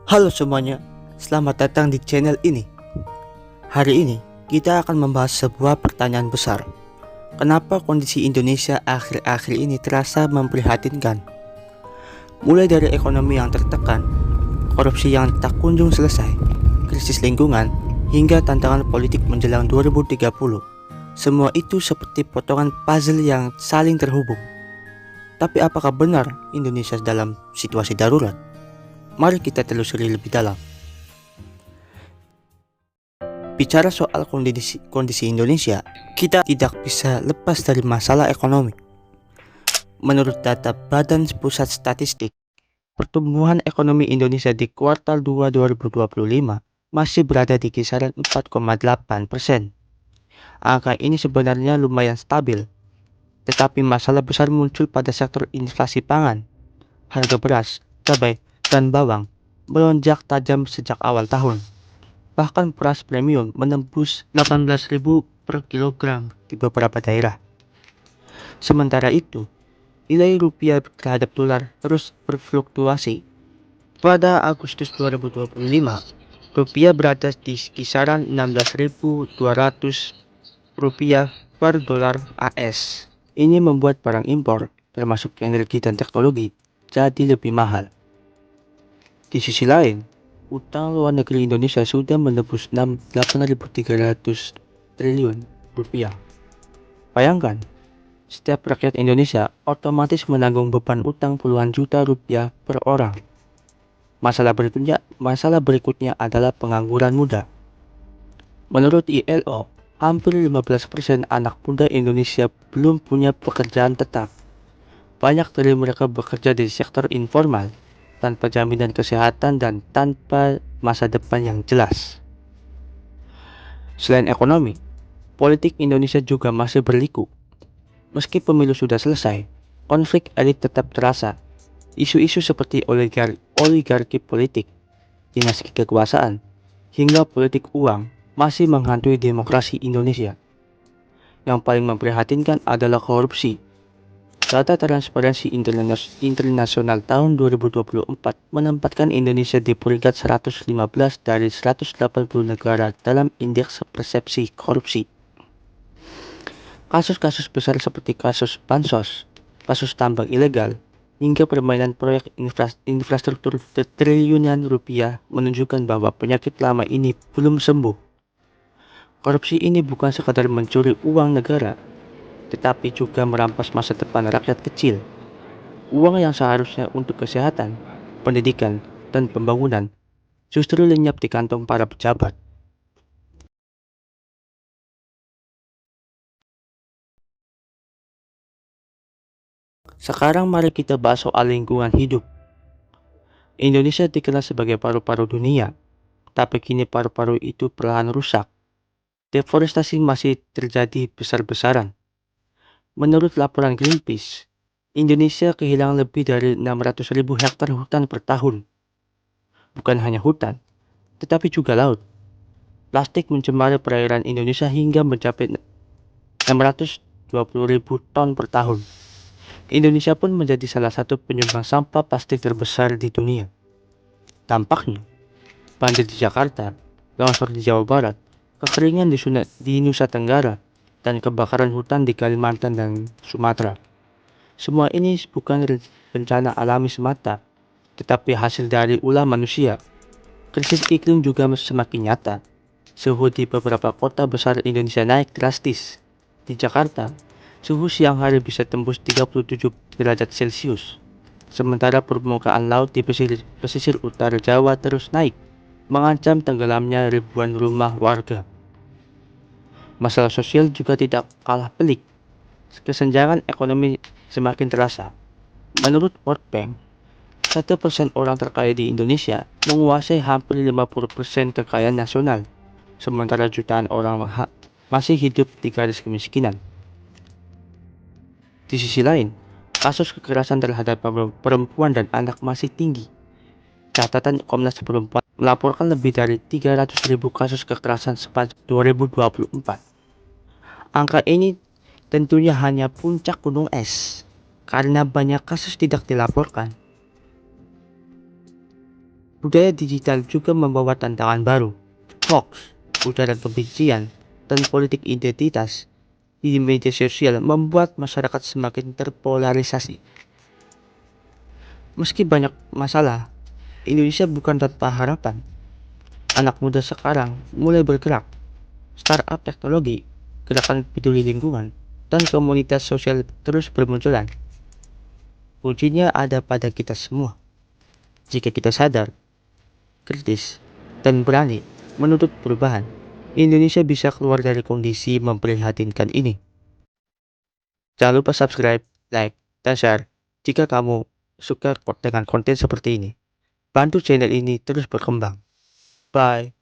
Halo semuanya, selamat datang di channel ini. Hari ini kita akan membahas sebuah pertanyaan besar. Kenapa kondisi Indonesia akhir-akhir ini terasa memprihatinkan? Mulai dari ekonomi yang tertekan, korupsi yang tak kunjung selesai, krisis lingkungan, hingga tantangan politik menjelang 2030. Semua itu seperti potongan puzzle yang saling terhubung. Tapi apakah benar Indonesia dalam situasi darurat? Mari kita telusuri lebih dalam. Bicara soal kondisi Indonesia, kita tidak bisa lepas dari masalah ekonomi. Menurut data Badan Pusat Statistik, pertumbuhan ekonomi Indonesia di kuartal 2 2025 masih berada di kisaran 4,8%. Angka ini sebenarnya lumayan stabil, tetapi masalah besar muncul pada sektor inflasi pangan. Harga beras, cabai, dan bawang melonjak tajam sejak awal tahun. Bahkan beras premium menembus 18.000 per kilogram di beberapa daerah. Sementara itu, nilai rupiah terhadap dolar terus berfluktuasi. Pada Agustus 2025, rupiah berada di kisaran 16.200 rupiah per dolar AS. Ini membuat barang impor, termasuk energi dan teknologi, jadi lebih mahal. Di sisi lain, utang luar negeri Indonesia sudah menembus 8.300 triliun rupiah. Bayangkan, setiap rakyat Indonesia otomatis menanggung beban utang puluhan juta rupiah per orang. Masalah berikutnya adalah pengangguran muda. Menurut ILO, hampir 15% anak muda Indonesia belum punya pekerjaan tetap. Banyak dari mereka bekerja di sektor informal, tanpa jaminan kesehatan dan tanpa masa depan yang jelas. Selain ekonomi, politik Indonesia juga masih berliku. Meski pemilu sudah selesai, konflik elit tetap terasa. Isu-isu seperti oligarki politik, dinasti kekuasaan, hingga politik uang masih menghantui demokrasi Indonesia. Yang paling memprihatinkan adalah korupsi. Data Transparansi Internasional tahun 2024 menempatkan Indonesia di peringkat 115 dari 180 negara dalam indeks persepsi korupsi. Kasus-kasus besar seperti kasus bansos, kasus tambang ilegal, hingga permainan proyek infrastruktur triliunan rupiah menunjukkan bahwa penyakit lama ini belum sembuh. Korupsi ini bukan sekadar mencuri uang negara, tetapi juga merampas masa depan rakyat kecil. Uang yang seharusnya untuk kesehatan, pendidikan, dan pembangunan justru lenyap di kantong para pejabat. Sekarang mari kita bahas soal lingkungan hidup. Indonesia dikenal sebagai paru-paru dunia, tapi kini paru-paru itu perlahan rusak. Deforestasi masih terjadi besar-besaran. Menurut laporan Greenpeace, Indonesia kehilangan lebih dari 600.000 hektar hutan per tahun. Bukan hanya hutan, tetapi juga laut. Plastik mencemari perairan Indonesia hingga mencapai 620.000 ton per tahun. Indonesia pun menjadi salah satu penyumbang sampah plastik terbesar di dunia. Dampaknya, banjir di Jakarta, longsor di Jawa Barat, kekeringan di Nusa Tenggara, dan kebakaran hutan di Kalimantan dan Sumatera. Semua ini bukan bencana alami semata, tetapi hasil dari ulah manusia. Krisis iklim juga semakin nyata. Suhu di beberapa kota besar Indonesia naik drastis. Di Jakarta, suhu siang hari bisa tembus 37 derajat Celcius. Sementara permukaan laut di pesisir utara Jawa terus naik, mengancam tenggelamnya ribuan rumah warga. Masalah sosial juga tidak kalah pelik. Kesenjangan ekonomi semakin terasa. Menurut World Bank, 1% orang terkaya di Indonesia menguasai hampir 50% kekayaan nasional, sementara jutaan orang masih hidup di garis kemiskinan. Di sisi lain, kasus kekerasan terhadap perempuan dan anak masih tinggi. Catatan Komnas Perempuan melaporkan lebih dari 300.000 kasus kekerasan sepanjang 2024. Angka ini tentunya hanya puncak gunung es, karena banyak kasus tidak dilaporkan. Budaya digital juga membawa tantangan baru. Hoax, ujaran kebencian, dan politik identitas di media sosial membuat masyarakat semakin terpolarisasi. Meski banyak masalah, Indonesia bukan tanpa harapan. Anak muda sekarang mulai bergerak, startup teknologi, gerakan peduli lingkungan, dan komunitas sosial terus bermunculan. Kuncinya ada pada kita semua. Jika kita sadar, kritis, dan berani menuntut perubahan, Indonesia bisa keluar dari kondisi memprihatinkan ini. Jangan lupa subscribe, like, dan share jika kamu suka dengan konten seperti ini. Bantu channel ini terus berkembang. Bye.